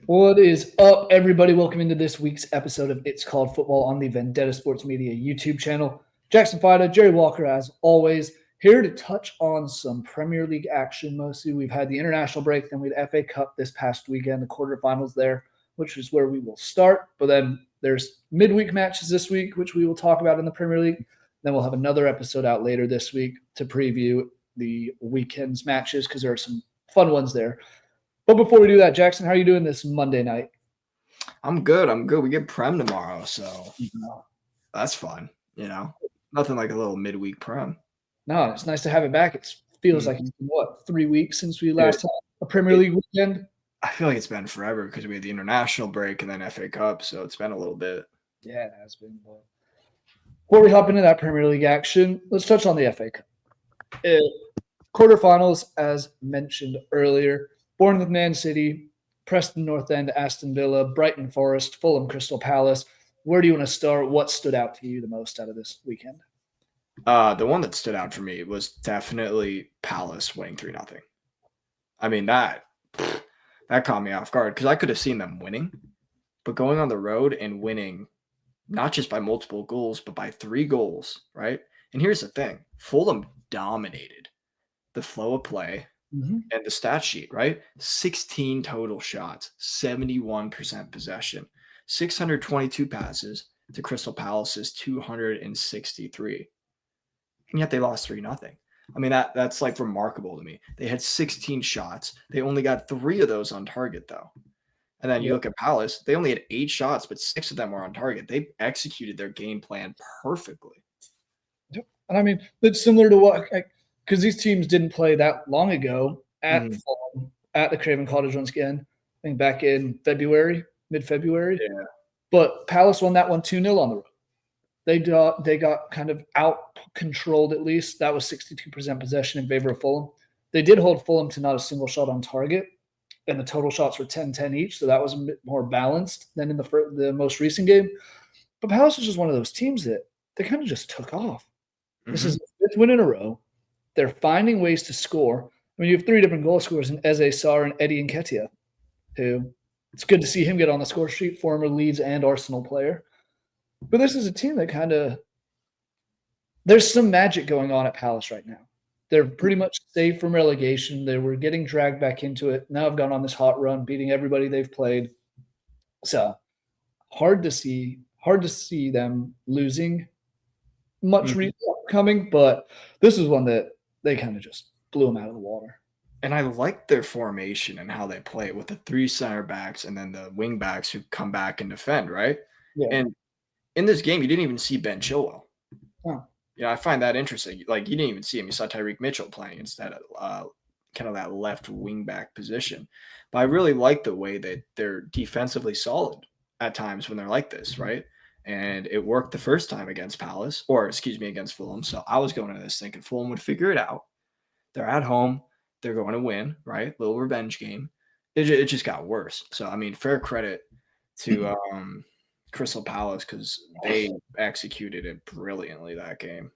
What is up, everybody? Welcome into this week's episode of It's Called Football on the Vendetta Sports Media YouTube channel. Jackson Fyda, Jerry Walker, as always, here to touch on some Premier League action. Mostly, we've had the international break, then we had FA Cup this past weekend, the quarterfinals there, which is where we will start. But then there's midweek matches this week, which we will talk about in the Premier League. Then we'll have another episode out later this week to preview the weekend's matches because there are some fun ones there. But before we do that, Jackson, how are you doing this Monday night? I'm good. We get Prem tomorrow, so that's fun. Nothing like a little midweek Prem. No, it's nice to have it back. It feels like it's been, 3 weeks since we last had a Premier League weekend? I feel like it's been forever because we had the international break and then FA Cup, so it's been a little bit. Yeah, it has been. Before we hop into that Premier League action, let's touch on the FA Cup. Quarterfinals, as mentioned earlier, Bournemouth, Man City, Preston North End, Aston Villa, Brighton Forest, Fulham, Crystal Palace. Where do you want to start? What stood out to you the most out of this weekend? The one that stood out for me was definitely Palace winning 3-0. I mean, that caught me off guard because I could have seen them winning, but going on the road and winning not just by multiple goals, but by 3 goals, right? And here's the thing. Fulham dominated the flow of play and the stat sheet, right? 16 total shots, 71% possession, 622 passes to Crystal Palace's 263. And yet they lost 3-0. I mean, that's like remarkable to me. They had 16 shots. They only got 3 of those on target, though. And then you look at Palace, they only had 8 shots, but 6 of them were on target. They executed their game plan perfectly. And I mean, it's similar to what – because these teams didn't play that long ago at Fulham, at the Craven Cottage once again, I think back in mid-February. Yeah. But Palace won that one 2-0 on the road. They got kind of out-controlled at least. That was 62% possession in favor of Fulham. They did hold Fulham to not a single shot on target, and the total shots were 10-10 each, so that was a bit more balanced than in the most recent game. But Palace is just one of those teams that they kind of just took off. This is the 5th win in a row. They're finding ways to score. I mean, you have 3 different goal scorers in Eze Sarr and Eddie Nketiah, who it's good to see him get on the score sheet, former Leeds and Arsenal player. But this is a team that there's some magic going on at Palace right now. They're pretty much safe from relegation. They were getting dragged back into it. Now have gone on this hot run, beating everybody they've played. So hard to see them losing much coming, but this is one that they kind of just blew them out of the water. And I like their formation and how they play with the 3 center backs and then the wing backs who come back and defend, right? Yeah. And in this game, you didn't even see Ben Chilwell. Oh. I find that interesting. Like, you didn't even see him. You saw Tyreek Mitchell playing instead of kind of that left wing back position. But I really like the way that they're defensively solid at times when they're like this, right? And it worked the first time against against Fulham. So I was going into this thinking Fulham would figure it out. They're at home. They're going to win, right? Little revenge game. It just got worse. So, I mean, fair credit to Crystal Palace because they executed it brilliantly that game.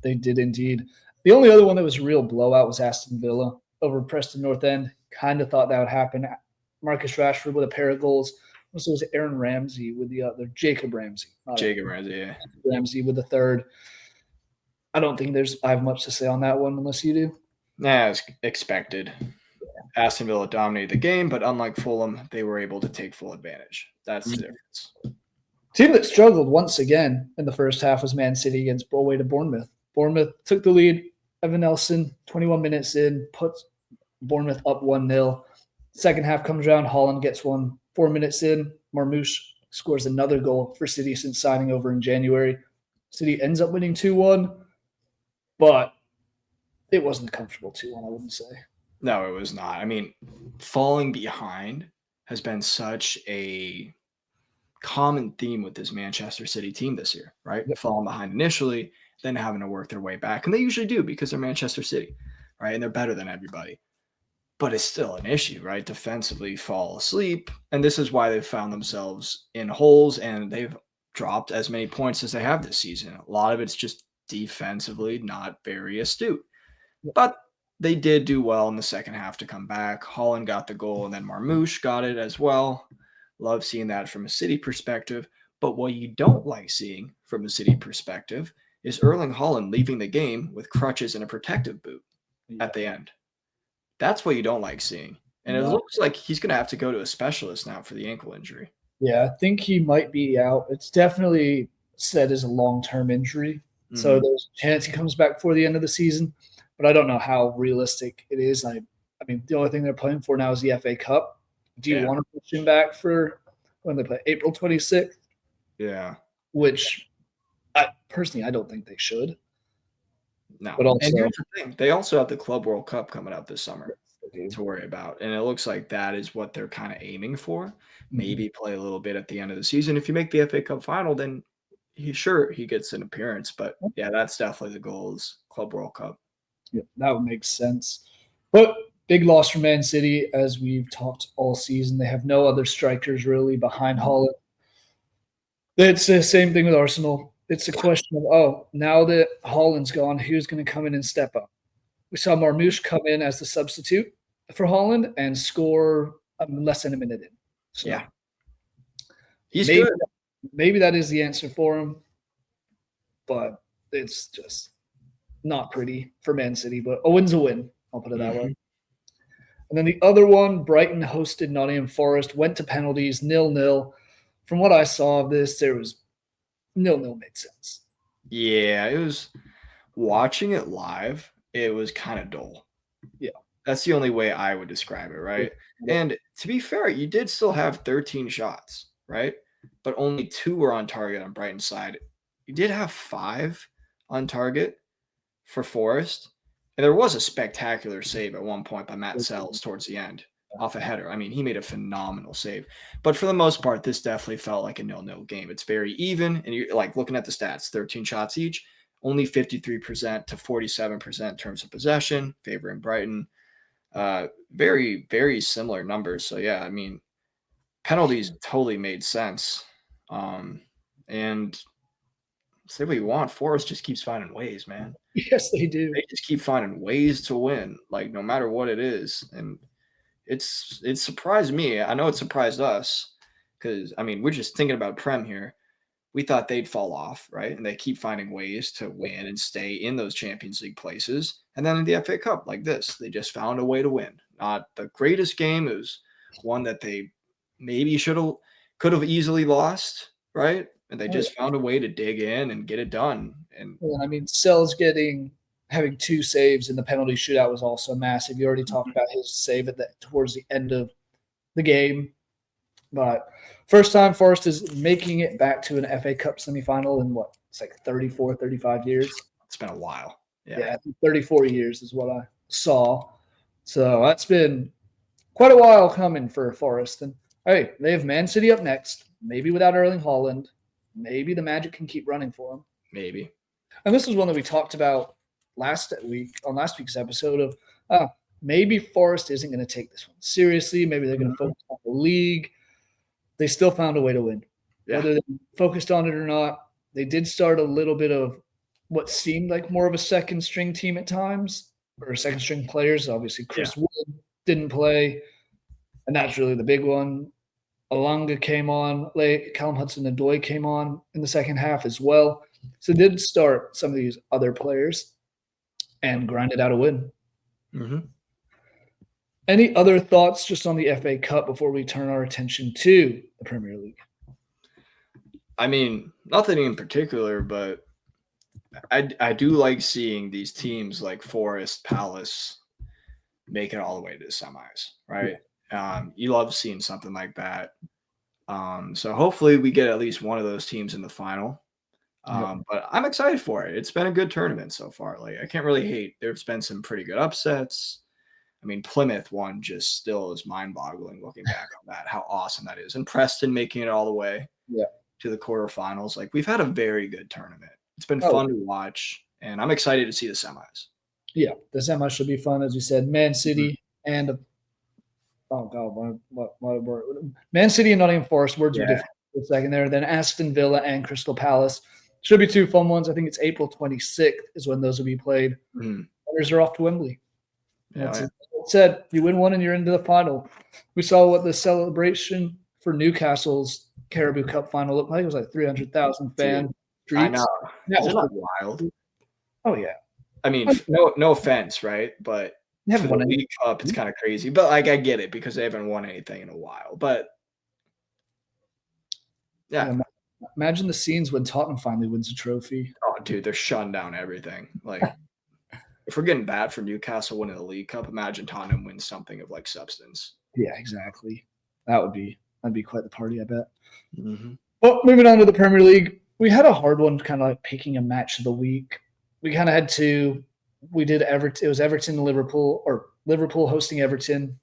They did indeed. The only other one that was a real blowout was Aston Villa over Preston North End. Kind of thought that would happen. Marcus Rashford with a pair of goals. So it was Aaron Ramsey with the other, Jacob Ramsey. Ramsey with the third. I don't think I have much to say on that one unless you do. Nah, it's expected. Yeah. Aston Villa dominated the game, but unlike Fulham, they were able to take full advantage. That's the difference. Team that struggled once again in the first half was Man City against Bournemouth. Bournemouth took the lead. Evan Nelson, 21 minutes in, puts Bournemouth up 1-0. Second half comes around. Holland gets one. 4 minutes in, Marmoush scores another goal for City since signing over in January. City ends up winning 2-1, but it wasn't a comfortable 2-1, I wouldn't say. No, it was not. I mean, falling behind has been such a common theme with this Manchester City team this year, right? Yep. Falling behind initially, then having to work their way back. And they usually do because they're Manchester City, right? And they're better than everybody. But it's still an issue, right? Defensively fall asleep. And this is why they've found themselves in holes and they've dropped as many points as they have this season. A lot of it's just defensively not very astute. But they did do well in the second half to come back. Holland got the goal, and then Marmoush got it as well. Love seeing that from a City perspective. But what you don't like seeing from a City perspective is Erling Haaland leaving the game with crutches and a protective boot at the end. That's what you don't like seeing. And it No. looks like he's going to have to go to a specialist now for the ankle injury. Yeah, I think he might be out. It's definitely said as a long-term injury. So Mhm. there's a chance he comes back before the end of the season, but I don't know how realistic it is. I mean, the only thing they're playing for now is the FA Cup. Do you Yeah. want to push him back for when they play April 26th? Yeah. Which I don't think they should. No. But also, And here's the thing. They also have the Club World Cup coming up this summer they do. to worry about. And it looks like that is what they're kind of aiming for. Maybe play a little bit at the end of the season. If you make the FA Cup final, then he gets an appearance. But yeah, that's definitely the goal is Club World Cup. Yeah, that would make sense. But big loss for Man City, as we've talked all season. They have no other strikers really behind Haaland. It's the same thing with Arsenal. It's a question of, now that Haaland's gone, who's going to come in and step up? We saw Marmoush come in as the substitute for Haaland and score less than a minute in. So Yeah. He's maybe, good. maybe that is the answer for him, but it's just not pretty for Man City. But a win's a win. I'll put it that way. And then the other one, Brighton hosted Nottingham Forest, went to penalties, 0-0. From what I saw of this, there was 0-0 made sense. Yeah, it was watching it live, it was kind of dull. Yeah. That's the only way I would describe it, right? Yeah. And to be fair, you did still have 13 shots, right? But only 2 were on target on Brighton's side. You did have 5 on target for Forest. And there was a spectacular save at one point by Matt Sells towards the end off a header. I mean, he made a phenomenal save. But for the most part, this definitely felt like a 0-0 game. It's very even. And you're like looking at the stats, 13 shots each, only 53% to 47% in terms of possession, favoring Brighton. Very, very similar numbers. So, yeah, I mean, penalties totally made sense. And say what you want, Forest just keeps finding ways, man. Yes, they do. They just keep finding ways to win, like no matter what it is. And it surprised me. I know it surprised us because I mean we're just thinking about Prem here. We thought they'd fall off, right? And they keep finding ways to win and stay in those Champions League places. And then in the FA Cup, like this, they just found a way to win. Not the greatest game. It was one that they maybe could have easily lost, right? And they just found a way to dig in and get it done. And I mean, Sells having 2 saves in the penalty shootout was also massive. You already talked about his save towards the end of the game. But first time Forest is making it back to an FA Cup semifinal in it's like 34, 35 years. it's been a while. Yeah, I think 34 years is what I saw. So that's been quite a while coming for Forest. And hey, they have Man City up next, maybe without Erling Haaland. Maybe the magic can keep running for them. Maybe. And this is one that we talked about last week's episode of maybe Forest isn't going to take this one seriously. Maybe they're going to focus on the league. They still found a way to win. Yeah. Whether they focused on it or not, they did start a little bit of what seemed like more of a second string team at times, or second string players. Obviously, Chris Wood didn't play, and that's really the big one. Alanga came on late. Callum Hudson-Odoi came on in the second half as well. So they did start some of these other players and grinded out a win. Mm-hmm. Any other thoughts just on the FA Cup before we turn our attention to the Premier League? I mean, nothing in particular, but I do like seeing these teams like Forest, Palace make it all the way to the semis, right? You love seeing something like that. So hopefully we get at least one of those teams in the final. But I'm excited for it. It's been a good tournament so far. Like I can't really hate. There's been some pretty good upsets. I mean, Plymouth one just still is mind-boggling looking back on that, how awesome that is. And Preston making it all the way to the quarterfinals. Like we've had a very good tournament. It's been fun to watch, and I'm excited to see the semis. Yeah, the semis should be fun, as you said. Man City and Man City and Nottingham Forest. Words were different for a second there. Then Aston Villa and Crystal Palace. Should be 2 fun ones. I think it's April 26th is when those will be played. Winners are off to Wembley. That's Yeah, it. Said you win one and you're into the final. We saw what the celebration for Newcastle's Caribou Cup final looked like. It was like 300,000 fan I streets. know. That Isn't was that pretty wild? cool. Oh yeah, I mean, I no offense, right? But they for haven't the won anything. League Cup, it's kind of crazy. But like, I get it because they haven't won anything in a while. But yeah, Yeah, imagine the scenes when Tottenham finally wins a trophy. oh, dude, they're shutting down everything. Like, if we're getting that for Newcastle winning the League Cup, imagine Tottenham wins something of like substance. Yeah, exactly. That'd be quite the party, I bet. Mm-hmm. Well, moving on to the Premier League, we had a hard one, kind of like picking a match of the week. We kind of had to. We did Everton. It was Everton and Liverpool, or Liverpool hosting Everton,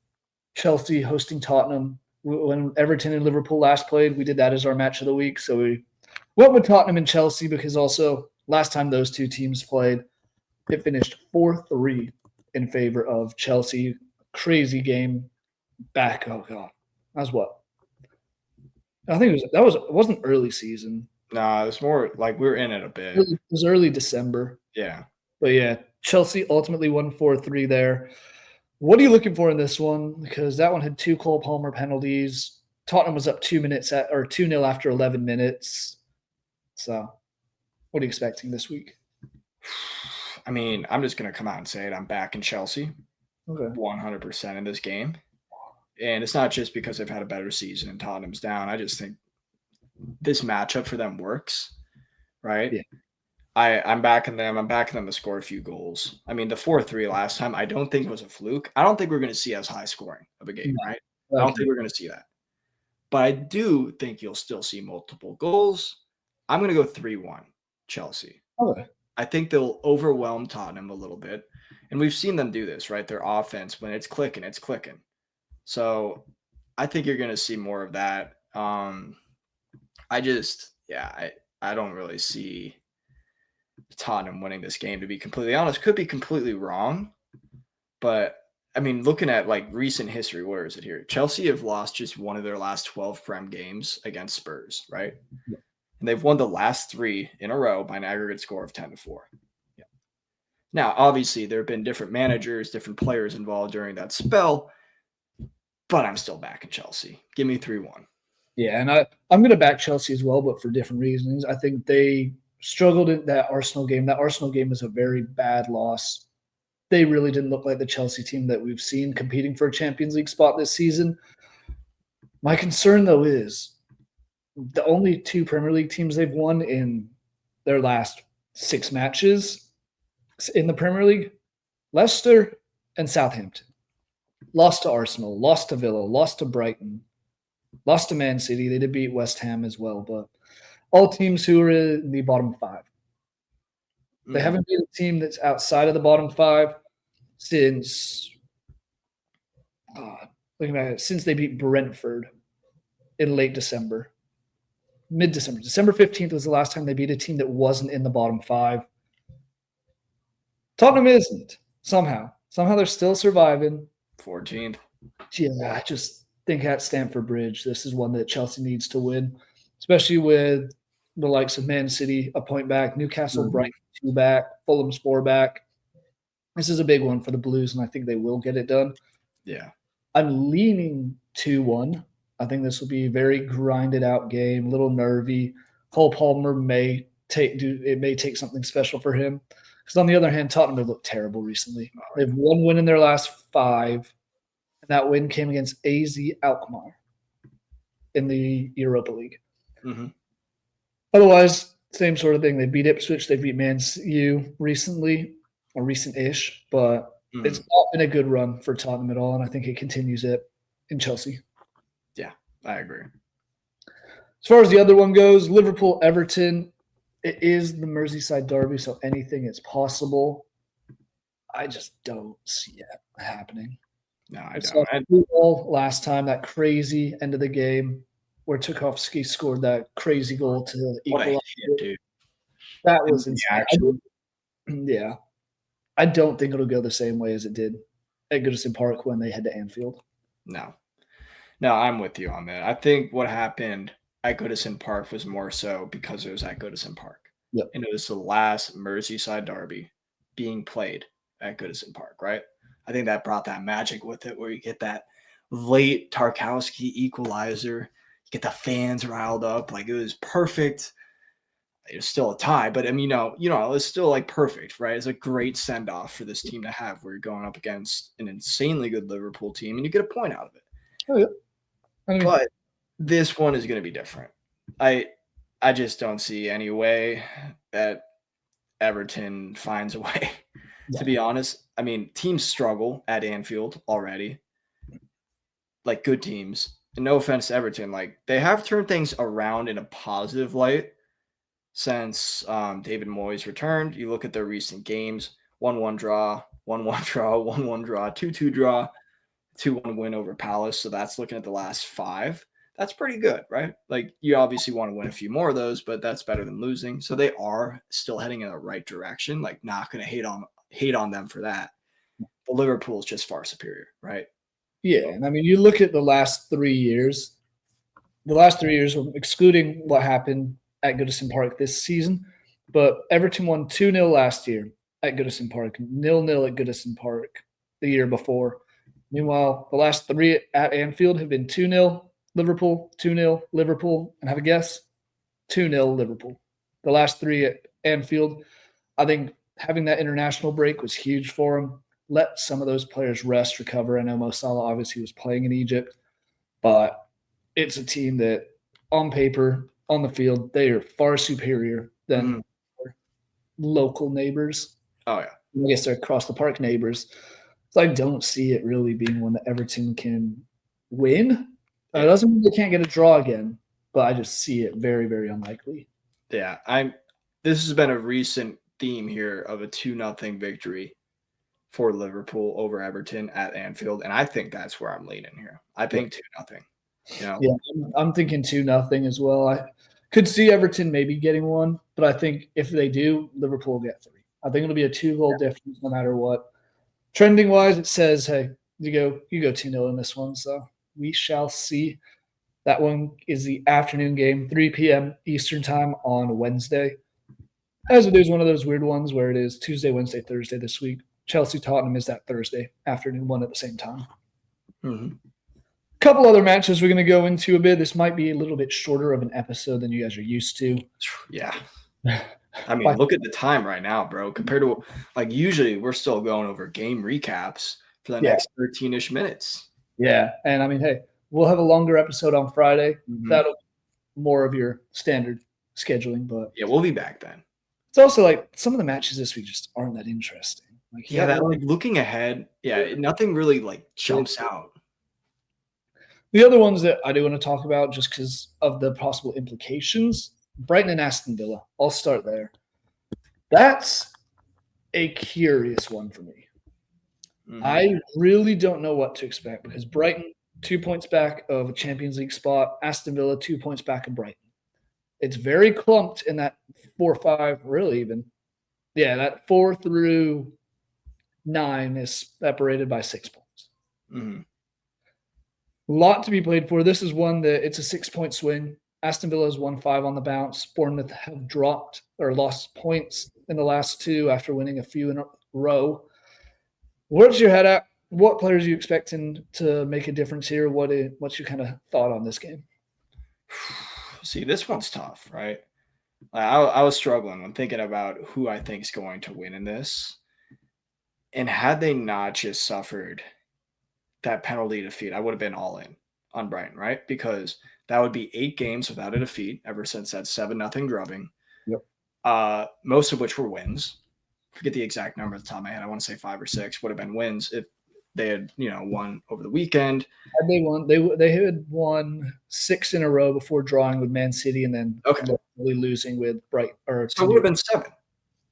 Chelsea hosting Tottenham. When Everton and Liverpool last played, we did that as our match of the week. So we went with Tottenham and Chelsea because also last time those two teams played, it finished 4-3 in favor of Chelsea. Crazy game back. Oh god, that was what? I think it wasn't early season. Nah, it's more like we're in it a bit. It was early December. Yeah. But yeah, Chelsea ultimately won 4-3 there. What are you looking for in this one? Because that one had 2 Cole Palmer penalties. Tottenham was up 2-0 after 11 minutes. So, what are you expecting this week? I mean, I'm just gonna come out and say it. I'm back in Chelsea, Okay. 100% in this game, and it's not just because they've had a better season and Tottenham's down. I just think this matchup for them works, right? Yeah. I'm backing them. I'm backing them to score a few goals. I mean, the 4-3 last time, I don't think was a fluke. I don't think we're going to see as high scoring of a game, No. right? I don't think we're going to see that. But I do think you'll still see multiple goals. I'm going to go 3-1 Chelsea. Okay. I think they'll overwhelm Tottenham a little bit. And we've seen them do this, right? Their offense, when it's clicking, it's clicking. So I think you're going to see more of that. I don't really see Tottenham winning this game, to be completely honest. Could be completely wrong, but I mean, looking at like recent history, where is it here? Chelsea have lost just one of their last 12 Prem games against Spurs, right? Yeah. And they've won the last 3 in a row by an aggregate score of 10-4. Yeah. Now, obviously, there have been different managers, different players involved during that spell, but I'm still back in Chelsea. Give me 3-1. Yeah, and I'm going to back Chelsea as well, but for different reasons. I think they struggled in that Arsenal game. That Arsenal game was a very bad loss. They really didn't look like the Chelsea team that we've seen competing for a Champions League spot this season. My concern, though, is the only 2 Premier League teams they've won in their last 6 matches in the Premier League, Leicester and Southampton. Lost to Arsenal, lost to Villa, lost to Brighton, lost to Man City. They did beat West Ham as well, but all teams who are in the bottom 5. They haven't beat a team that's outside of the bottom 5 since since they beat Brentford in late December. Mid-December. December 15th was the last time they beat a team that wasn't in the bottom 5. Tottenham isn't, somehow. Somehow they're still surviving. 14th. Yeah, I just think at Stamford Bridge, this is one that Chelsea needs to win, especially with the likes of Man City, a point back, Newcastle, Brighton, 2 back, Fulham's 4 back. This is a big one for the Blues, and I think they will get it done. Yeah. I'm leaning 2-1. I think this will be a very grinded out game, a little nervy. Cole Palmer may take something special for him. Because on the other hand, Tottenham have looked terrible recently. They've 1 win in their last 5, and that win came against AZ Alkmaar in the Europa League. Mm-hmm. Otherwise, same sort of thing. They beat Ipswich, they beat Man U recently, or recent-ish, but it's not been a good run for Tottenham at all, and I think it continues it in Chelsea. Yeah, I agree. As far as the other one goes, Liverpool-Everton, it is the Merseyside derby, so anything is possible. I just don't see it happening. No, I don't. Last time, that crazy end of the game where Tarkowski scored that crazy goal to equalize. Dude. That was insane. Yeah. I don't think it'll go the same way as it did at Goodison Park when they head to Anfield. No, I'm with you on that. I think what happened at Goodison Park was more so because it was at Goodison Park. Yep. And it was the last Merseyside derby being played at Goodison Park, right? I think that brought that magic with it where you get that late Tarkowski equalizer, you get the fans riled up. Like it was perfect. It was still a tie, but I mean, it's still like perfect, right? It's a great send off for this team to have where you're going up against an insanely good Liverpool team and you get a point out of it. Oh, yeah. I mean, But this one is going to be different. I just don't see any way that Everton finds a way. To be honest, I mean, teams struggle at Anfield already. Like good teams. And no offense to Everton, like they have turned things around in a positive light since David Moyes returned. You look at their recent games: 1-1 draw, 1-1 draw, 1-1 draw, 2-2 draw, 2-1 win over Palace. So that's looking at the last 5. That's pretty good, right? Like you obviously want to win a few more of those, but that's better than losing. So they are still heading in the right direction. Like not going to hate on them for that. But Liverpool is just far superior, right? yeah. And I mean, you look at the last 3 years, excluding what happened at Goodison Park this season, but Everton won 2-0 last year at Goodison Park, 0-0 at Goodison Park the year before. Meanwhile, the last 3 at Anfield have been 2-0 Liverpool, 2-0 Liverpool, and have a guess? 2-0 Liverpool. The last 3 at Anfield, I think having that international break was huge for them. Let some of those players rest, recover. I know Mo Salah obviously was playing in Egypt, but it's a team that on paper, on the field, they are far superior than local neighbors. Oh, yeah. I guess they're across the park neighbors. So I don't see it really being one that Everton can win. It doesn't mean they can't get a draw again, but I just see it very, very unlikely. Yeah, this has been a recent theme here of a 2-0 victory for Liverpool over Everton at Anfield, and I think that's where I'm leaning here. I think 2-0. Yeah, I'm thinking 2-0 as well. I could see Everton maybe getting one, but I think if they do, Liverpool will get 3. I think it'll be a 2-goal difference no matter what. Trending wise, it says, hey, you go 2-0 in this one. So we shall see. That one is the afternoon game, 3 p.m. Eastern time on Wednesday. As it is one of those weird ones where it is Tuesday, Wednesday, Thursday this week. Chelsea Tottenham is that Thursday afternoon one at the same time. Mm-hmm. Couple other matches we're going to go into a bit. This might be a little bit shorter of an episode than you guys are used to. Yeah. I mean, look at the time right now, bro. Compared to like usually we're still going over game recaps for the next 13-ish minutes. Yeah. And I mean, hey, we'll have a longer episode on Friday. Mm-hmm. That'll be more of your standard scheduling, but yeah, we'll be back then. It's also like some of the matches this week just aren't that interesting. Like, like looking ahead, nothing really like jumps out. The other ones that I do want to talk about just because of the possible implications, Brighton and Aston Villa. I'll start there. That's a curious one for me. Mm-hmm. I really don't know what to expect because Brighton, 2 points back of a Champions League spot. Aston Villa, 2 points back of Brighton. It's very clumped in that 4-5, really even. Yeah, that 4 through 9 is separated by 6 points. Mm-hmm. A lot to be played for. This is one that it's a 6-point swing. Aston Villa has won 5 on the bounce. Bournemouth have dropped or lost points in the last 2 after winning a few in a row. Where's your head at? What players are you expecting to make a difference here? What's your kind of thought on this game? See, this one's tough, right? I was struggling when thinking about who I think is going to win in this. And had they not just suffered that penalty defeat, I would have been all in on Brighton, right? Because that would be 8 games without a defeat ever since that 7-0 drubbing. Yep. Most of which were wins. Forget the exact number at the top of my head. I want to say 5 or 6 would have been wins if they had, won over the weekend. Had they won, they had won 6 in a row before drawing with Man City and then losing with Brighton. So it would have been 7.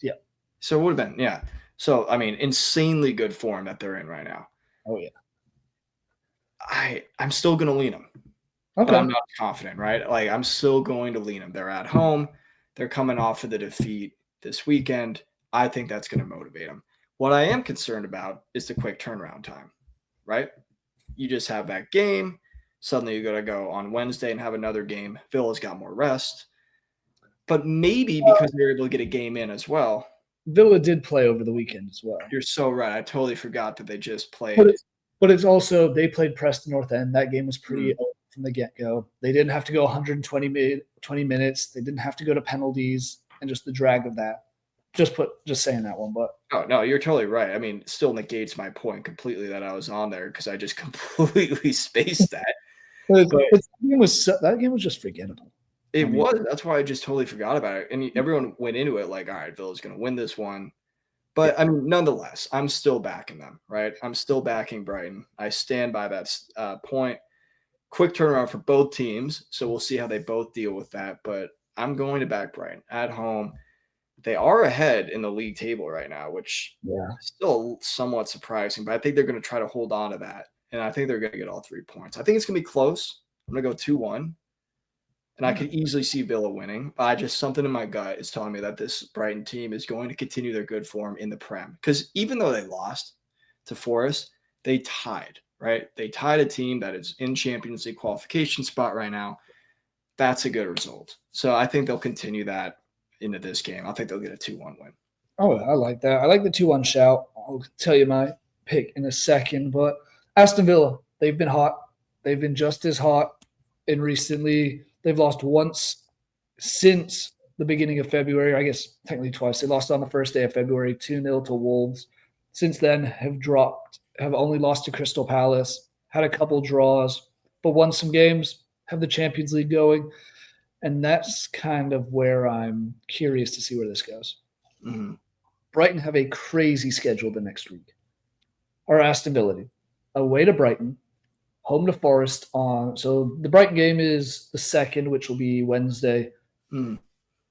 Yeah. So it would have been, yeah. So, I mean, insanely good form that they're in right now. Oh, yeah. I'm still going to lean them. Okay. But I'm not confident, right? Like, I'm still going to lean them. They're at home. They're coming off of the defeat this weekend. I think that's going to motivate them. What I am concerned about is the quick turnaround time, right? You just have that game. Suddenly you got to go on Wednesday and have another game. Villa's got more rest. But maybe because they're able to get a game in as well. Villa did play over the weekend as well. You're so right. I totally forgot that they just played. But it's also they played Preston North End. That game was pretty open from the get-go. They didn't have to go 120 minutes. They didn't have to go to penalties and just the drag of that. Just saying that one, but oh no, you're totally right. I mean, it still negates my point completely that I was on there because I just completely spaced that. That game was just forgettable. It was. That's why I just totally forgot about it. And everyone went into it like, all right, Villa's going to win this one. But I mean, nonetheless, I'm still backing them, right? I'm still backing Brighton. I stand by that point. Quick turnaround for both teams, so we'll see how they both deal with that. But I'm going to back Brighton at home. They are ahead in the league table right now, which is still somewhat surprising. But I think they're going to try to hold on to that, and I think they're going to get all 3 points. I think it's going to be close. I'm going to go 2-1. And I could easily see Villa winning. Something in my gut is telling me that this Brighton team is going to continue their good form in the Prem. Because even though they lost to Forest, they tied, right? They tied a team that is in Champions League qualification spot right now. That's a good result. So I think they'll continue that into this game. I think they'll get a 2-1 win. Oh, I like that. I like the 2-1 shout. I'll tell you my pick in a second. But Aston Villa, they've been hot. They've been just as hot in recently. They've lost once since the beginning of February. I guess technically twice. They lost on the first day of February, 2-0 to Wolves. Since then, have only lost to Crystal Palace, had a couple draws, but won some games, have the Champions League going. And that's kind of where I'm curious to see where this goes. Mm-hmm. Brighton have a crazy schedule the next week. Or Aston Villa. Away to Brighton. Home to Forest so the Brighton game is the 2nd, which will be Wednesday.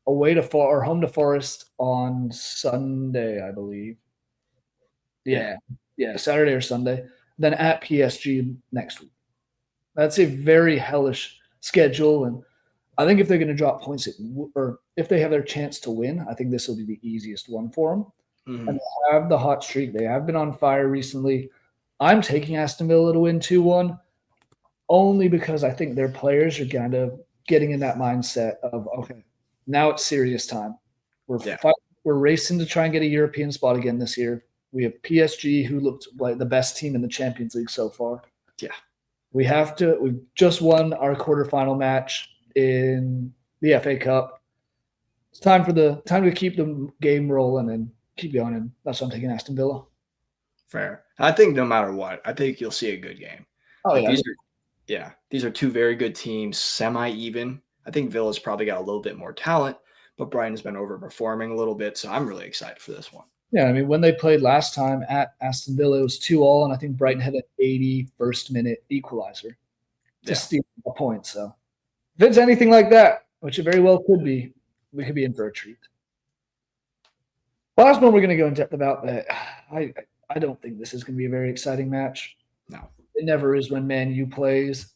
Away to home to Forest on Sunday, I believe. Yeah, Saturday or Sunday. Then at PSG next week. That's a very hellish schedule, and I think if they're going to drop points, or if they have their chance to win, I think this will be the easiest one for them. And they have the hot streak. They have been on fire recently. I'm taking Aston Villa to win 2-1 only because I think their players are kind of getting in that mindset of, okay, now it's serious time. We're racing to try and get a European spot again this year. We have PSG, who looked like the best team in the Champions League so far. Yeah. We've just won our quarterfinal match in the FA Cup. It's time to keep the game rolling and keep going, and that's why I'm taking Aston Villa. Fair. I think no matter what, I think you'll see a good game. Oh, These are two very good teams, semi-even. I think Villa's probably got a little bit more talent, but Brighton's been overperforming a little bit, so I'm really excited for this one. Yeah, I mean, when they played last time at Aston Villa, it was 2-2, and I think Brighton had an 81st minute equalizer to steal a point. So if it's anything like that, which it very well could be, we could be in for a treat. Last one we're going to go in depth about that. I don't think this is going to be a very exciting match. No. It never is when Man U plays.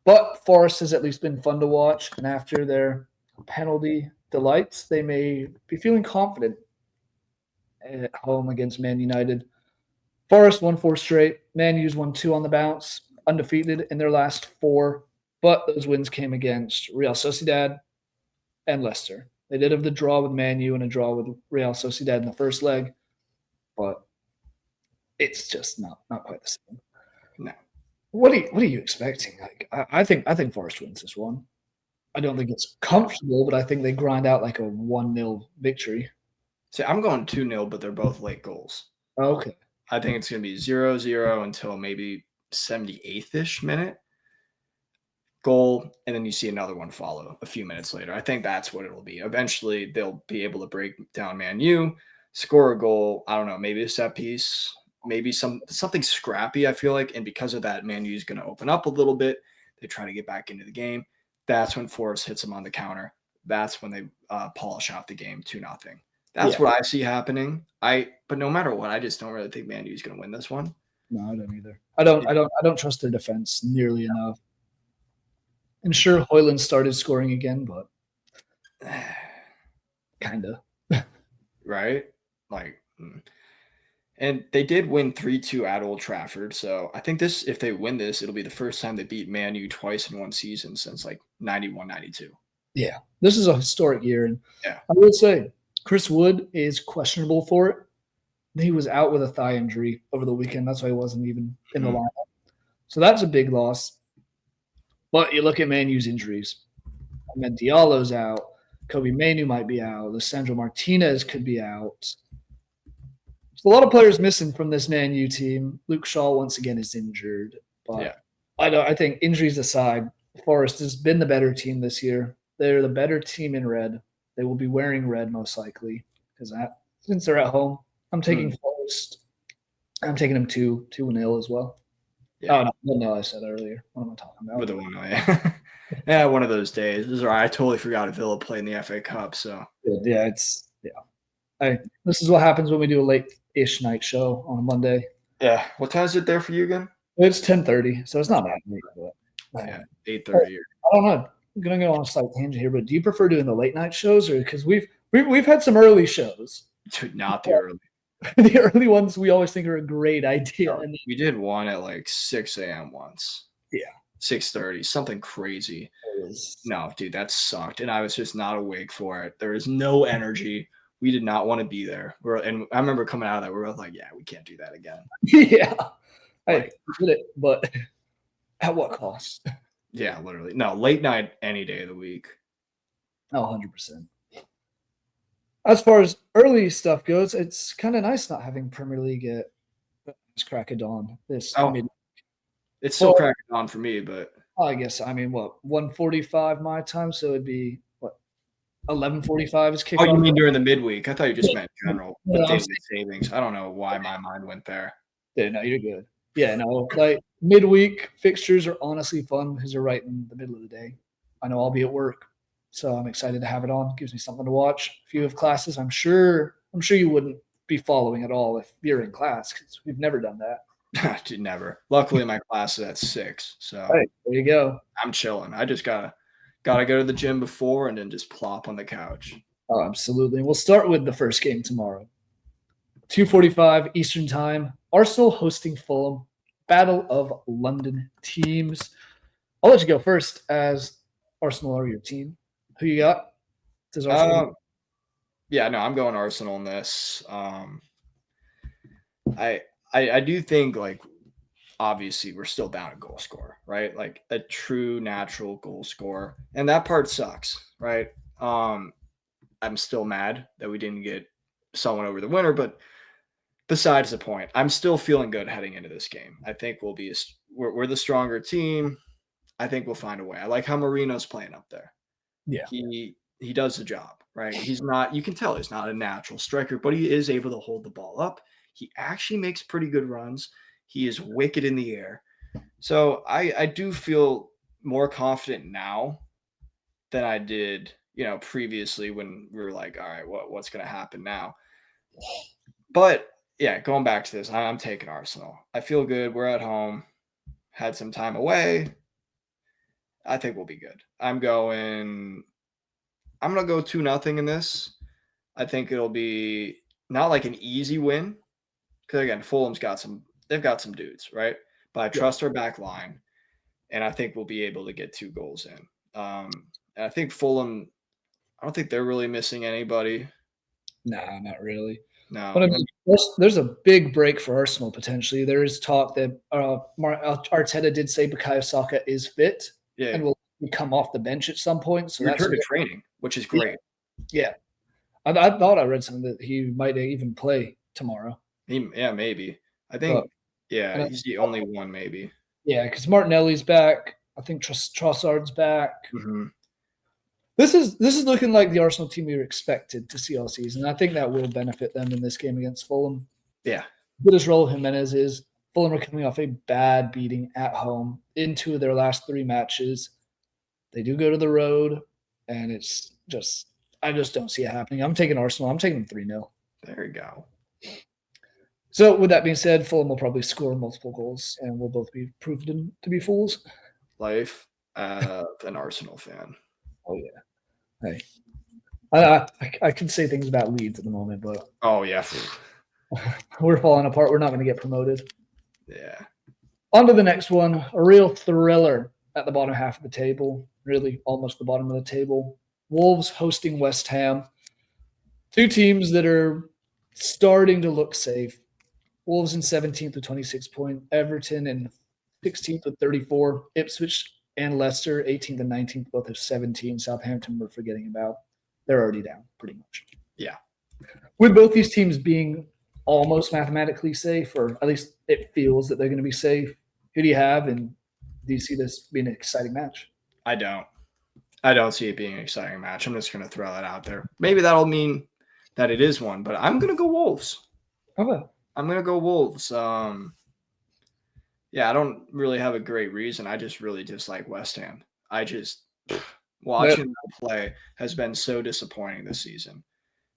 But Forest has at least been fun to watch, and after their penalty delights, they may be feeling confident at home against Man United. Forest won 4 straight. Man U's won 2 on the bounce, undefeated in their last 4. But those wins came against Real Sociedad and Leicester. They did have the draw with Man U and a draw with Real Sociedad in the first leg, but it's just not quite the same. No. What are you expecting? Like, I think Forest wins this one. I don't think it's comfortable, but I think they grind out like a 1-0 victory. See, I'm going 2-0, but they're both late goals. Okay. I think it's going to be 0-0 until maybe 78th-ish minute. Goal, and then you see another one follow a few minutes later. I think that's what it'll be. Eventually, they'll be able to break down Man U, score a goal. I don't know, maybe a set piece, maybe something scrappy, I feel like. And because of that, Man U is going to open up a little bit. They try to get back into the game. That's when Forrest hits them on the counter. That's when they polish out the game 2-0. That's what I see happening. But no matter what, I just don't really think Man U is going to win this one. No, I don't either. I don't trust their defense nearly enough. And sure, Højlund started scoring again, but kind of. Right? And they did win 3-2 at Old Trafford. So I think if they win this, it'll be the first time they beat Man U twice in one season since 91-92. Yeah, this is a historic year. And yeah. I will say, Chris Wood is questionable for it. He was out with a thigh injury over the weekend. That's why he wasn't even in the lineup. So that's a big loss. But you look at Man U's injuries. Ahmed Diallo's out. Kobe Mainu might be out. Lisandro Martinez could be out. There's a lot of players missing from this Man U team. Luke Shaw once again is injured. But I think injuries aside, Forest has been the better team this year. They're the better team in red. They will be wearing red most likely because since they're at home, I'm taking Forest. I'm taking them 2-0 as well. Yeah. Oh, no, I said earlier. What am I talking about? With the 1-0, yeah, one of those days. This is right. I totally forgot if Villa played in the FA Cup. So yeah, this is what happens when we do a late-ish night show on a Monday. Yeah. What time is it there for you again? It's 10:30, so it's not that late. But, yeah, 8:30. I don't know. I'm gonna go on a slight tangent here, but do you prefer doing the late night shows, or because we've had some early shows? Dude, not the early. The early ones we always think are a great idea. And we did one at like 6 a.m. once. Yeah. 6:30, something crazy. No, dude, that sucked. And I was just not awake for it. There was no energy. We did not want to be there. And I remember coming out of that, we were both like, yeah, we can't do that again. Yeah. I did it, but at what cost? Yeah, literally. No, late night any day of the week. Oh, 100%. As far as early stuff goes, it's kind of nice not having Premier League at crack of dawn. It's still crack of dawn for me, but I guess 1:45 my time, so it'd be 11:45 is kickoff. Oh, you mean during the midweek? I thought you just meant general. Savings. I don't know why my mind went there. Yeah, no, you're good. Yeah, no, like midweek fixtures are honestly fun because they're right in the middle of the day. I know I'll be at work. So I'm excited to have it on. Gives me something to watch. If you have classes, I'm sure you wouldn't be following at all if you're in class because we've never done that. Dude, never. Luckily, my class is at 6, so there you go. I'm chilling. I just gotta go to the gym before and then just plop on the couch. Oh, absolutely. We'll start with the first game tomorrow. 2:45 Eastern Time. Arsenal hosting Fulham. Battle of London teams. I'll let you go first as Arsenal are your team. Who you got? Does Arsenal yeah, no, I'm going Arsenal in this. I do think, like, obviously we're still down a goal scorer, right? Like a true natural goal scorer. And that part sucks, right? I'm still mad that we didn't get someone over the winner, but besides the point, I'm still feeling good heading into this game. I think we're the stronger team. I think we'll find a way. I like how Marino's playing up there. Yeah. He does the job, right? He's not, you can tell he's not a natural striker, but he is able to hold the ball up. He actually makes pretty good runs. He is wicked in the air. So I do feel more confident now than I did, previously when we were like, all right, what's going to happen now? But yeah, going back to this, I'm taking Arsenal. I feel good. We're at home. Had some time away. I think we'll be good. I'm going to go 2-0 in this. I think it'll be not like an easy win. Because again, Fulham's they've got some dudes, right? But I trust our back line. And I think we'll be able to get 2 goals in. And I think Fulham, I don't think they're really missing anybody. Nah, not really. No. But I mean, there's a big break for Arsenal potentially. There is talk that Arteta did say Bukayo Saka is fit and will come off the bench at some point. So that's return to training, which is great. Yeah. I thought I read something that he might even play tomorrow. Maybe. I think, he's the only one maybe. Yeah, because Martinelli's back. I think Trossard's back. Mm-hmm. This is looking like the Arsenal team we were expected to see all season. I think that will benefit them in this game against Fulham. Yeah. Good as Raul Jimenez is, Fulham are coming off a bad beating at home in 2 of their last 3 matches. They do go to the road, and it's just – I just don't see it happening. I'm taking Arsenal. I'm taking them 3-0. There you go. So with that being said, Fulham will probably score multiple goals, and we'll both be proven to be fools. Life as an Arsenal fan. Oh, yeah. Hey, I can say things about Leeds at the moment, but oh yeah, we're falling apart. We're not going to get promoted. Yeah. On to the next one, a real thriller at the bottom half of the table, really almost the bottom of the table. Wolves hosting West Ham. Two teams that are starting to look safe. Wolves in 17th with 26 points. Everton in 16th with 34. Ipswich and Leicester, 18th and 19th, both have 17. Southampton we're forgetting about. They're already down, pretty much. Yeah. With both these teams being almost mathematically safe, or at least it feels that they're going to be safe, who do you have, and do you see this being an exciting match? I don't see it being an exciting match. I'm just going to throw that out there. Maybe that'll mean that it is one, but I'm going to go Wolves. Okay. I'm going to go Wolves. Yeah, I don't really have a great reason. I just really dislike West Ham. Watching them play has been so disappointing this season.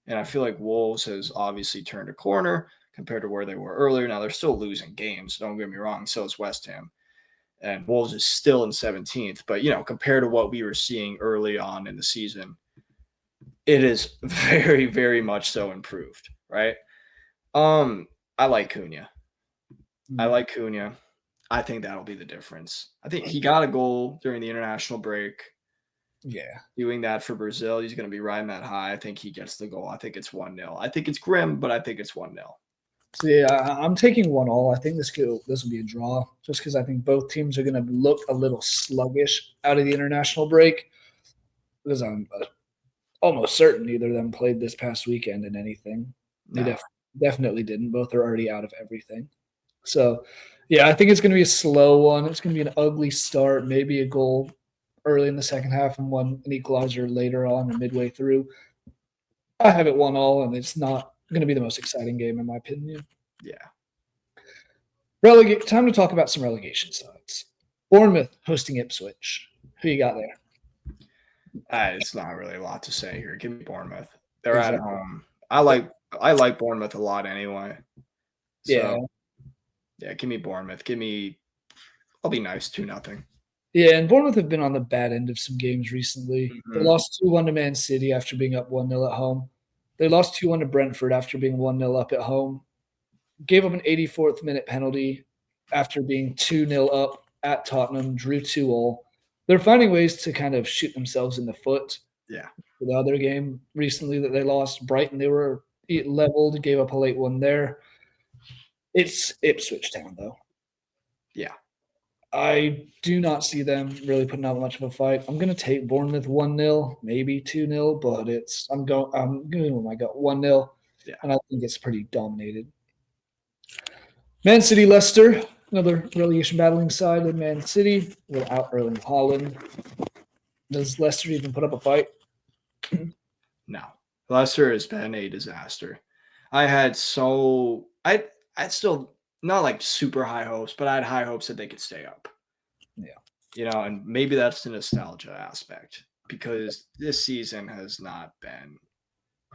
And I feel like Wolves has obviously turned a corner compared to where they were earlier. Now, they're still losing games. Don't get me wrong. So is West Ham. And Wolves is still in 17th. But, compared to what we were seeing early on in the season, it is very, very much so improved, right? I like Cunha. I think that'll be the difference. I think he got a goal during the international break. Yeah. Doing that for Brazil, he's going to be riding that high. I think he gets the goal. I think it's 1-0. I think it's grim, but I think it's 1-0. So yeah, I'm taking 1-1. I think this will be a draw, just because I think both teams are going to look a little sluggish out of the international break. Because I'm almost certain neither of them played this past weekend in anything. They definitely didn't. Both are already out of everything. So, yeah, I think it's going to be a slow one. It's going to be an ugly start, maybe a goal early in the second half and an equalizer later on or midway through. I have it 1-1, and it's not going to be the most exciting game in my opinion. Yeah. Time to talk about some relegation sides. Bournemouth hosting Ipswich. Who you got there? It's not really a lot to say here. Give me Bournemouth. They're at home. I like Bournemouth a lot anyway. So, yeah, give me Bournemouth. I'll be nice, 2-0. Yeah, and Bournemouth have been on the bad end of some games recently. They lost 2-1 to Man City after being up 1-0 at home. They lost 2-1 to Brentford after being 1-0 up at home. Gave up an 84th minute penalty after being 2-0 up at Tottenham, drew 2-2. They're finding ways to kind of shoot themselves in the foot. Yeah. For the other game recently that they lost, Brighton, they were leveled, gave up a late one there. It's Ipswich Town, though. Yeah. I do not see them really putting out much of a fight. I'm going to take Bournemouth 1-0, maybe 2-0, but I'm going with my gut 1-0, and I think it's pretty dominated. Man City Leicester, another relegation battling side with Man City without Erling Haaland. Does Leicester even put up a fight? No. Leicester has been a disaster. I'd still not like super high hopes, but I had high hopes that they could stay up. Yeah. And maybe that's the nostalgia aspect because this season has not been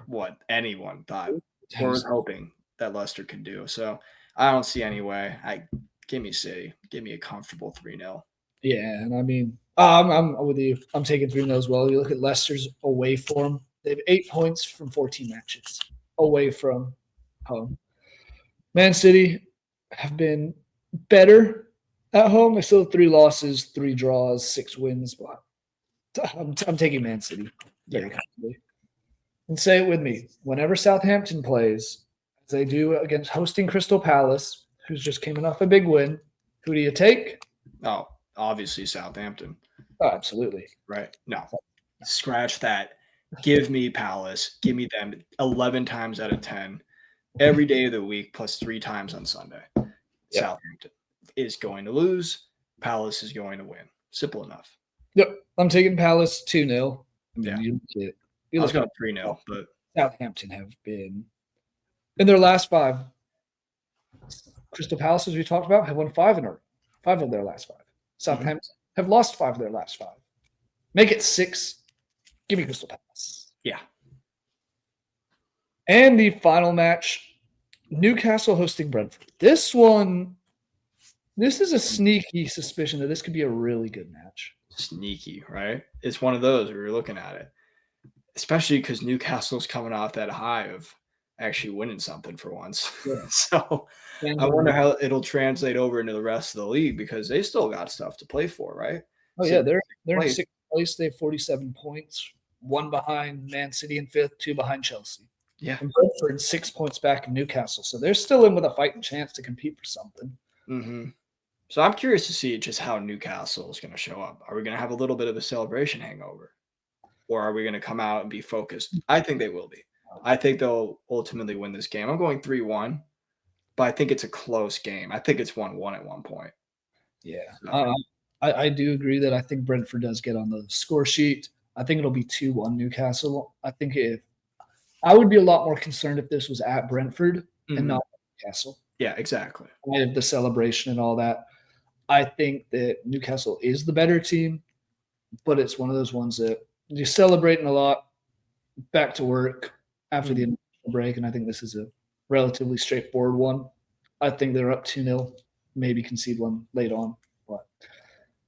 what anyone thought or was hoping that Leicester could do. So I don't see any way. Give me City. Give me a comfortable 3-0. Yeah, and I mean, I'm with you. I'm taking 3-0 as well. You look at Leicester's away form. They have 8 points from 14 matches away from home. Man City have been better at home. They still have 3 losses, 3 draws, 6 wins. But I'm taking Man City very comfortably. And say it with me. Whenever Southampton plays, as they do against hosting Crystal Palace, who's just coming off a big win, who do you take? Oh, obviously Southampton. Oh, absolutely. Right. No. Scratch that. Give me Palace. Give me them 11 times out of 10 every day of the week plus 3 times on Sunday. Yep. Southampton is going to lose. Palace is going to win. Simple enough. Yep. I'm taking Palace 2-0. I was going 3-0, but Southampton have been in their last 5. Crystal Palace, as we talked about, have won 5 in a row. 5 of their last 5. Southampton have lost 5 of their last 5. Make it 6. Give me Crystal Palace. Yeah. And the final match, Newcastle hosting Brentford. This is a sneaky suspicion that this could be a really good match. Sneaky, right? It's one of those where you're looking at it. Especially because Newcastle's coming off that high of actually winning something for once. Yeah. So I wonder how it'll translate over into the rest of the league because they still got stuff to play for, right? Oh, yeah. They're in 6th place. They have 47 points. 1 behind Man City in 5th, 2 behind Chelsea. Yeah. And Brentford 6 points back in Newcastle. So they're still in with a fighting chance to compete for something. Mm-hmm. So I'm curious to see just how Newcastle is going to show up. Are we going to have a little bit of a celebration hangover? Or are we going to come out and be focused? I think they will be. I think they'll ultimately win this game. I'm going 3-1, but I think it's a close game. I think it's 1-1 at one point. Yeah. So, I do agree that I think Brentford does get on the score sheet. I think it'll be 2-1 Newcastle. I would be a lot more concerned if this was at Brentford and not Newcastle. Yeah, exactly. The celebration and all that. I think that Newcastle is the better team, but it's one of those ones that you're celebrating a lot, back to work after the international break, and I think this is a relatively straightforward one. I think they're up 2-0, maybe concede one late on. But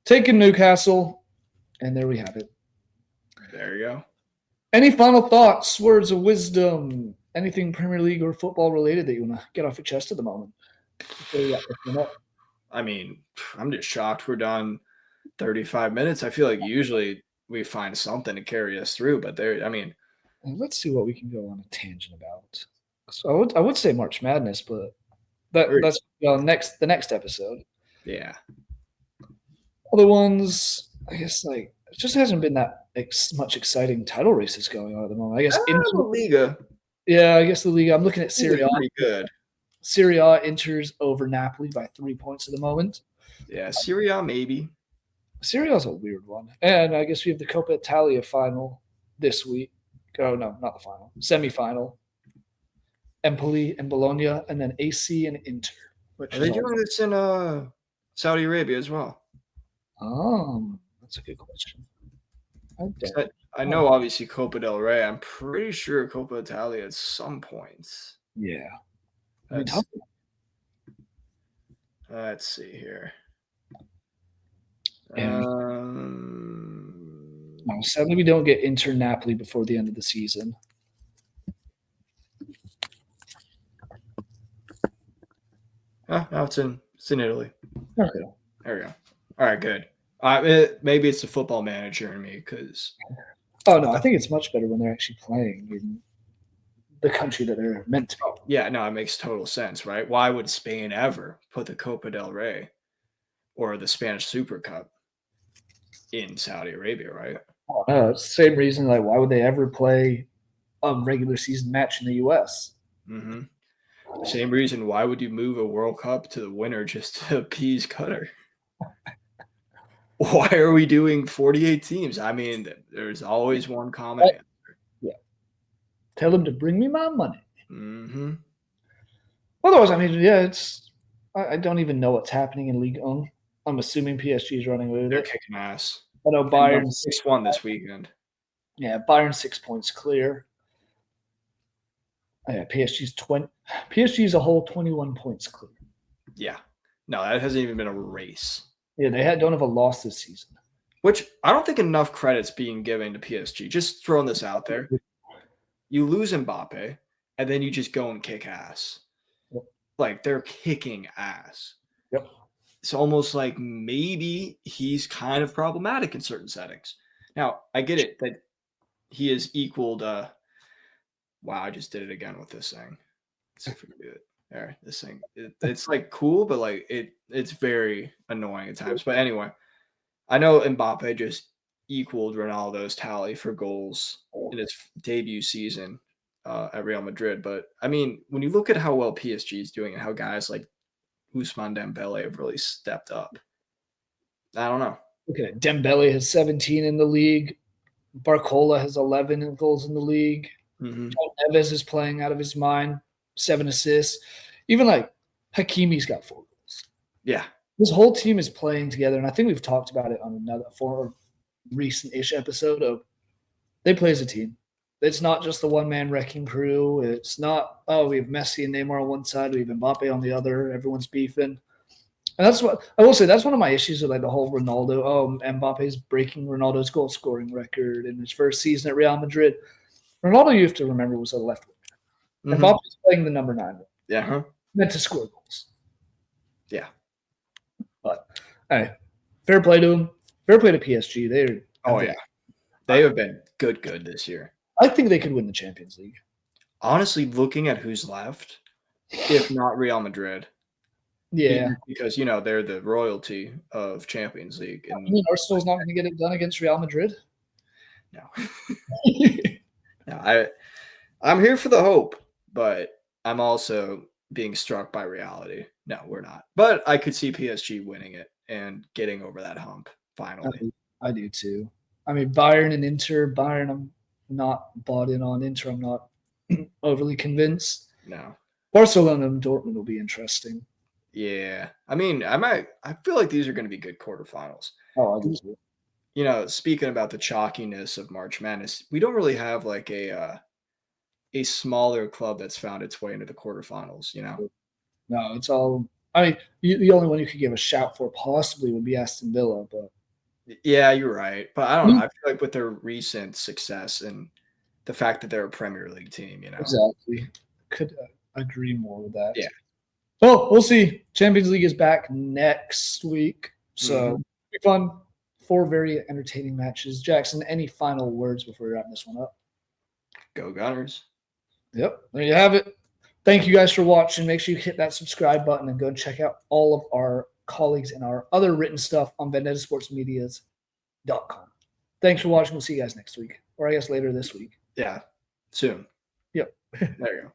taking Newcastle, and there we have it. There you go. Any final thoughts, words of wisdom, anything Premier League or football related that you want to get off your chest at the moment? I mean, I'm just shocked we're done 35 minutes. I feel like usually we find something to carry us through, but let's see what we can go on a tangent about. So I would say March Madness, but that's the next episode. Yeah. Other ones, I guess, it just hasn't been that much exciting title races going on at the moment. I guess La Liga. Yeah, I guess the league. I'm looking at Serie A. Pretty good. Serie A Inter's over Napoli by 3 points at the moment. Yeah, Serie A maybe. Serie A is a weird one. And I guess we have the Coppa Italia final this week. Oh, no, not the final. Semi-final. Empoli and Bologna, and then AC and Inter. Are they doing this in Saudi Arabia as well? That's a good question. I know, obviously, Coppa del Rey. I'm pretty sure Coppa Italia at some points. Yeah. Let's see here. Sadly, we don't get Inter Napoli before the end of the season. No, it's in Italy. Okay. There we go. All right, good. Maybe it's the football manager in me because. Oh no, I think it's much better when they're actually playing in the country that they're meant to. Yeah, no, it makes total sense, right? Why would Spain ever put the Copa del Rey or the Spanish Super Cup in Saudi Arabia, right? Oh, no, it's the same reason. Why would they ever play a regular season match in the U.S.? Mm-hmm. Same reason. Why would you move a World Cup to the winner just to appease Qatar? Why are we doing 48 teams? I mean, there's always one common answer. Yeah. Tell them to bring me my money. Mm-hmm. Otherwise, I mean, yeah, I don't even know what's happening in Ligue 1. I'm assuming PSG is running away with it. They're kicking ass. I know Bayern 6-1 this weekend. Yeah, Bayern 6 points clear. Yeah, PSG's a whole 21 points clear. Yeah. No, that hasn't even been a race. Yeah, they don't have a loss this season. Which I don't think enough credit's being given to PSG. Just throwing this out there. You lose Mbappe, and then you just go and kick ass. Yep. They're kicking ass. Yep. It's almost like maybe he's kind of problematic in certain settings. Now, I get it that he is equaled. Wow, I just did it again with this thing. Let's see if we can do it. There, this thing. It's cool, but it's very annoying at times. But anyway, I know Mbappe just equaled Ronaldo's tally for goals in his debut season at Real Madrid. But I mean, when you look at how well PSG is doing and how guys like Ousmane Dembele have really stepped up, I don't know. Okay, Dembele has 17 in the league. Barcola has 11 goals in the league. Mm-hmm. Neves is playing out of his mind, 7 assists. Even Hakimi's got 4 goals. Yeah. This whole team is playing together, and I think we've talked about it on another recent-ish episode of they play as a team. It's not just the one-man wrecking crew. It's not, we have Messi and Neymar on one side, we have Mbappe on the other, everyone's beefing. And that's what I will say. That's one of my issues with the whole Ronaldo. Mbappe's breaking Ronaldo's goal scoring record in his first season at Real Madrid. Ronaldo, you have to remember, was a left winger. Mm-hmm. Mbappe's playing the number 9 role. Yeah, meant to score goals. Yeah, but hey, fair play to him. Fair play to PSG. They have been good this year. I think they could win the Champions League. honestly, looking at who's left, if not Real Madrid, Yeah. because they're the royalty of Champions League, I and mean, Arsenal's not going to get it done against Real Madrid. no, no, I'm here for the hope, but I'm also being struck by reality. No, we're not. But I could see PSG winning it and getting over that hump finally. I do too. I mean, Bayern and Inter. Bayern, I'm not bought in on. Inter, I'm not overly convinced. No. Barcelona and Dortmund will be interesting. Yeah. I mean, I feel like these are going to be good quarterfinals. Oh, I do too. Speaking about the chalkiness of March Madness, we don't really have like a smaller club that's found its way into the quarterfinals, No, it's all. I mean, the only one you could give a shout for possibly would be Aston Villa, but Yeah, you're right. But I don't know. I feel like with their recent success and the fact that they're a Premier League team, exactly. Could agree more with that. Yeah. Well, we'll see. Champions League is back next week, so it'll be fun. 4 very entertaining matches. Jackson, any final words before we wrap this one up? Go Gunners. Yep, there you have it. Thank you guys for watching. Make sure you hit that subscribe button and go and check out all of our colleagues and our other written stuff on VendettaSportsMedias.com. Thanks for watching. We'll see you guys next week, or I guess later this week. Yeah, soon. Yep. There you go.